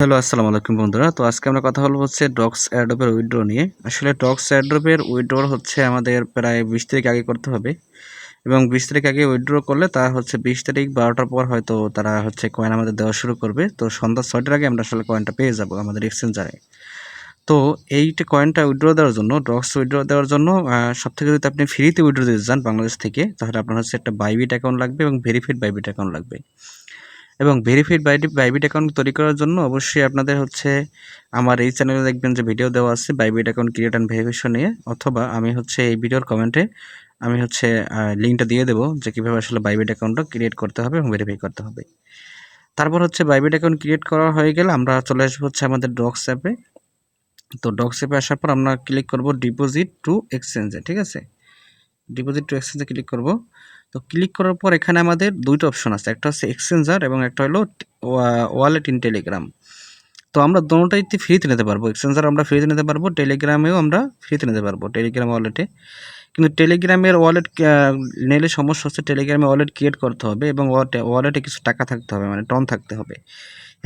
Hello, আসসালামু আলাইকুম বন্ধুরা। তো আজকে আমরা কথা বলবো হচ্ছে ডক্স এয়ারড্রপের উইথড্র নিয়ে। আসলে ডক্স এয়ারড্রপের উইথড্র হচ্ছে আমাদের প্রায় 20 তারিখ আগে করতে হবে, এবং 20 তারিখ আগে উইথড্র করলে তা হচ্ছে 20 তারিখ 12টার পর হয়তো তারা হচ্ছে কয়েন আমাদের দেওয়া শুরু করবে। তো সন্ধ্যা 6টার আগে আমরা আসলে কয়েনটা পেয়ে যাব আমাদের এক্সচেঞ্জারে। তো এইটা কয়েনটা উইথড্র দেওয়ার জন্য, ডক্স উইথড্র দেওয়ার জন্য সবথেকে যদি আপনি ফ্রিতে উইথড্র দিতে চান বাংলাদেশ থেকে, তাহলে আপনার হচ্ছে একটা বাইবিট অ্যাকাউন্ট লাগবে এবং ভেরিফাইড বাইবিট অ্যাকাউন্ট লাগবে। এবং ভেরিফাইড বাইবিট অ্যাকাউন্ট তৈরি করার জন্য অবশ্যই আপনাদের হচ্ছে আমার এই চ্যানেলে দেখবেন যে ভিডিও দেওয়া আছে Bybit account create and verification নিয়ে, অথবা আমি হচ্ছে এই ভিডিওর কমেন্টে আমি হচ্ছে লিঙ্কটা দিয়ে দেবো যে কীভাবে আসলে বাইবিট অ্যাকাউন্টটা ক্রিয়েট করতে হবে এবং ভেরিফাই করতে হবে। তারপর হচ্ছে বাইবিট অ্যাকাউন্ট ক্রিয়েট করা হয়ে গেলে আমরা চলে আসবো হচ্ছে আমাদের ডক্স অ্যাপে। তো ডক্স অ্যাপে আসার পর আমরা ক্লিক করব ডিপোজিট টু এক্সচেঞ্জে, ঠিক আছে। ডিপোজিট টু এক্সচেঞ্জে ক্লিক করব। তো ক্লিক করার পর এখানে আমাদের দুইটা অপশন আছে, একটা হচ্ছে এক্সচেঞ্জার এবং একটা হলো ওয়ালেট ইন টেলিগ্রাম। তো আমরা দোনোটাই ফ্রিতে নিতে পারবো, এক্সচেঞ্জার আমরা ফ্রিতে নিতে পারবো, টেলিগ্রামেও আমরা ফ্রিতে নিতে পারবো, টেলিগ্রাম ওয়ালেটে। কিন্তু টেলিগ্রামের ওয়ালেট নিলে সমস্যা হচ্ছে টেলিগ্রামে ওয়ালেট ক্রিয়েট করতে হবে এবং ওয়ালেটে কিছু টাকা থাকতে হবে, মানে টন থাকতে হবে।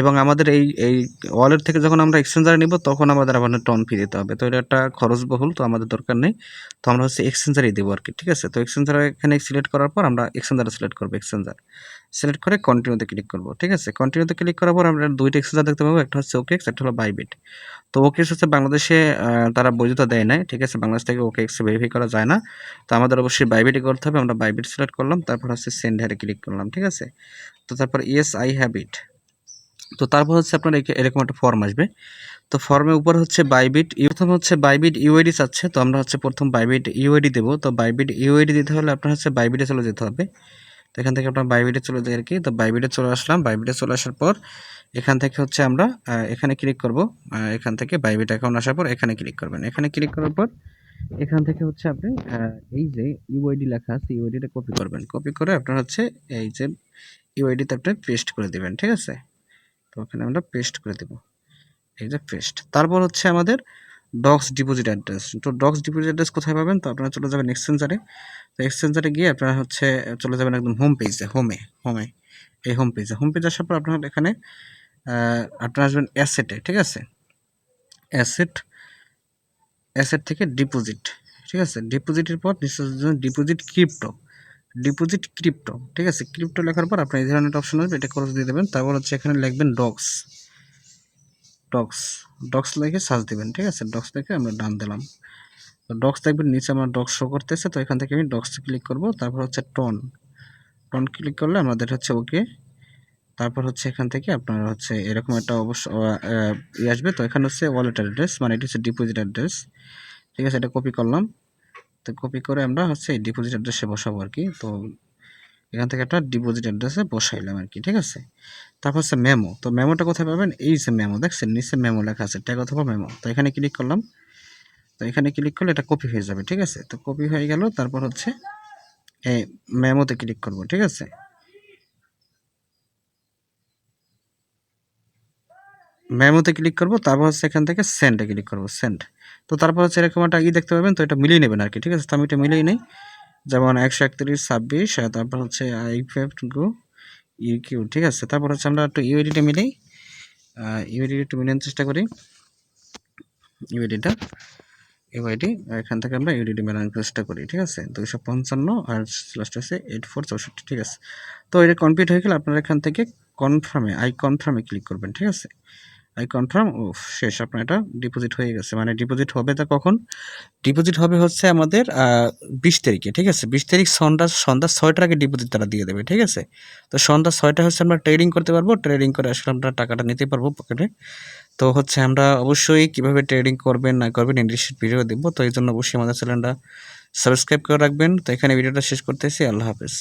এবং আমাদের এই ওয়ালেট থেকে যখন আমরা এক্সচেঞ্জারে নিব তখন আমাদের আবার টন ফি দিতে হবে। তো এটা একটা খরচবহুল, তো আমাদের দরকার নেই। তো আমরা হচ্ছে এক্সচেঞ্জারেই দেবো আর কি, ঠিক আছে। তো এক্সচেঞ্জার এখানে সিলেক্ট করার পর আমরা এক্সচেঞ্জারে সিলেক্ট করবো, এক্সচেঞ্জার সিলেক্ট করে কন্টিনিউতে ক্লিক করবো, ঠিক আছে। কন্টিনিউতে ক্লিক করার পর আমরা দুইটা এক্সচেঞ্জার দেখতে পাবো, একটা হচ্ছে ওকেএক্স, একটা হলো বাইবিট। তো ওকেএক্স হচ্ছে বাংলাদেশে তারা বৈধতা দেয় নাই, ঠিক আছে। বাংলাদেশ থেকে ওকেএক্স ভেরিফাই করা যায় না। তো আমাদের অবশ্যই বাইবিটই করতে হবে। আমরা বাইবিট সিলেক্ট করলাম, তারপর হচ্ছে সেন্ড হেয়ারে ক্লিক করলাম, ঠিক আছে। তো তারপর ইয়েস আই হ্যাভ ইট। তো তারপর হচ্ছে আপনার এরকম একটা ফর্ম আসবে। তো ফর্মের উপর হচ্ছে বাইবিট, প্রথম হচ্ছে বাইবিট ইউআইডি চাচ্ছে। তো আমরা হচ্ছে প্রথম বাইবিট ইউআইডি দেবো। তো বাইবিট ইউআইডি দিতে হলে আপনার হচ্ছে বাইবিটে চলে যেতে হবে। তো এখান থেকে আপনার বাইবিটে চলে যায় আর কি। তো বাইবিটে চলে আসলাম। বাইবিটে চলে আসার পর এখান থেকে হচ্ছে আমরা এখানে ক্লিক করব। এখান থেকে বাইবিট অ্যাকাউন্ট আসার পর এখানে ক্লিক করবেন। এখানে ক্লিক করার পর এখান থেকে হচ্ছে আপনি এই যে ইউআইডি লেখা আছে ইউআইডিটা কপি করবেন। কপি করে আপনার হচ্ছে এই যে ইউআইডিতে আপনি পেস্ট করে দিবেন, ঠিক আছে। তো ওখানে আমরা পেস্ট করে দেব, এই যে পেস্ট। তারপর হচ্ছে আমাদের ডক্স ডিপোজিট অ্যাড্রেস। তো ডক্স ডিপোজিট অ্যাড্রেস কোথায় পাবেন? তো আপনারা চলে যাবেন এক্সচেঞ্জারে। তো এক্সচেঞ্জারে গিয়ে আপনারা হচ্ছে চলে যাবেন একদম হোম পেজে, হোমে এই হোম পেজে আসার পর আপনার এখানে আপনারা আসবেন অ্যাসেটে, ঠিক আছে। অ্যাসেট থেকে ডিপোজিট, ঠিক আছে। ডিপোজিটের পর ডিপোজিট ক্রিপ্টো, ঠিক আছে। ক্রিপ্টো লেখার পর আপনার এই ধরনের অপশন আসবে, এটা ক্রস দিয়ে দেবেন। তারপর হচ্ছে এখানে লিখবেন ডক্স লিখে সার্চ দিবেন, ঠিক আছে। ডক্স লিখে আমরা ডান দিলাম। তো ডক্স দেখবেন নিচে আমার ডক্স শো করতেছে। তো এখান থেকে আমি ডক্সে ক্লিক করব। তারপর হচ্ছে টন ক্লিক করলে আমাদের হচ্ছে ওকে। তারপর হচ্ছে এখান থেকে আপনার হচ্ছে এরকম একটা অবশ্য আসবে। তো এখানে হচ্ছে ওয়ালেট অ্যাড্রেস, মানে এটা হচ্ছে ডিপোজিট অ্যাড্রেস, ঠিক আছে। এটা কপি করলাম। তো কপি করে আমরা হচ্ছে এই ডিপোজিট অ্যাড্রেসে বসাবো আর কি। তো এখান থেকে একটা ডিপোজিট অ্যাড্রেসে বসাইলাম আর কি, ঠিক আছে। তারপর হচ্ছে মেমো। তো মেমোটা কোথায় পাবেন? এই যে মেমো দেখছেন নিচে মেমো লেখা আছে, ট্যাগ অথবা মেমো। তো এখানে ক্লিক করলাম। তো এখানে ক্লিক করলে এটা কপি হয়ে যাবে, ঠিক আছে। তো কপি হয়ে গেল। তারপর হচ্ছে এই মেমোতে ক্লিক করব, ঠিক আছে। মেমোতে ক্লিক করব। তারপর হচ্ছে এখান থেকে সেন্ডে ক্লিক করব, সেন্ড। তো তারপর হচ্ছে এরকম একটা দেখতে পাবেন। তো এটা মিলিয়ে নেবেন আর কি, ঠিক আছে। তো আমি এটা মিলিয়ে নেই, যেমন 131.26, তারপর হচ্ছে I5 গো ইউকিউ, ঠিক আছে। তারপর হচ্ছে আমরা একটু ইউআইডিটা মিলাই, ইউআইডি একটু মিলানোর চেষ্টা করি। ইউআইডি এখান থেকে আমরা ইউআইডি মেলানোর চেষ্টা করি, ঠিক আছে। 255 আর লাস্ট হচ্ছে 8464, ঠিক আছে। তো এটা কমপ্লিট হয়ে গেলে আপনারা এখান থেকে কনফার্মে ক্লিক করবেন, ঠিক আছে। কনফার্ম শেষ, আপনার এটা ডিপোজিট হয়ে গেছে। মানে ডিপোজিট হবে তা কখন? ডিপোজিট হবে হচ্ছে আমাদের 20 তারিখে, ঠিক আছে। 20 তারিখ সন্ধ্যা 6টার আগে ডিপোজিট তারা দিয়ে দেবে, ঠিক আছে। তো সন্ধ্যা 6টা হচ্ছে আমরা ট্রেডিং করতে পারবো, ট্রেডিং করে আসলে আমরা টাকাটা নিতে পারবো পকেটে। তো হচ্ছে আমরা অবশ্যই কীভাবে ট্রেডিং করবেন না করবেন ইন্টারেস্টেড ভিডিও দেবো। তো এই জন্য অবশ্যই আমাদের চ্যানেলটা সাবস্ক্রাইব করে রাখবেন। তো এখানে ভিডিওটা শেষ করতেছি। আল্লাহ হাফেজ।